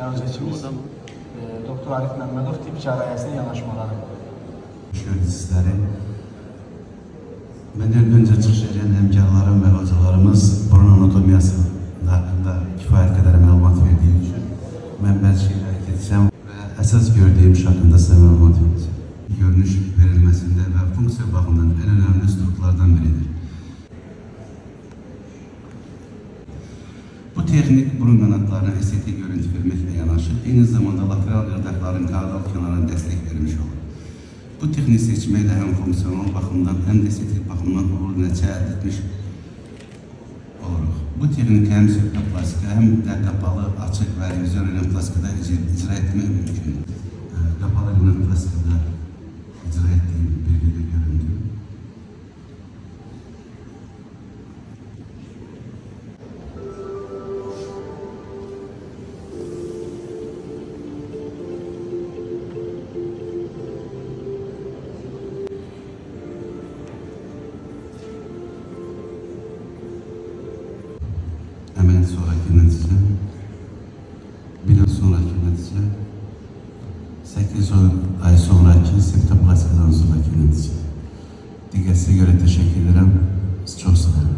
genel çekimiz Doktor Arif Məmmədov tip cərrahiyyəsinə yanaşmaları. Gördük sizləri. Məndən öncə çıxış edən həmkarlarım və hocalarımız burun anatomiyası haqqında kifayət qədər məlumat verdiyi üçün mən bəzi şeyləri keçsəm və əsas gördüyüm iş haqqında sizə məlumat verəcəm. Görünüş verilməsində və funksiya baxımından ən önəmli üslublardan biridir. Bu texnik burun qanatlarına estetik görüntü verməklə yanaşı, eyni zamanda lateral qırdaqların qaral kənarına dəstək vermiş olur. Bu texnik seçməklə həm funksional baxımdan, həm də estetik baxımdan uğur nəticə əldə etmiş oluruq. Bu texnik həm sirtoplastika, həm də qapalı, açıq və revizyon rinoplastikada icra etmək mümkündür. Qapalı rinoplastikada icra etdiyim bir video göründü. Hemen sonraki netice, bir yıl sonraki netice, 8 ay sonraki septoplastikadan sonraki netice. Dikkatinize göre teşekkür ederim. Sizi çok seviyorum.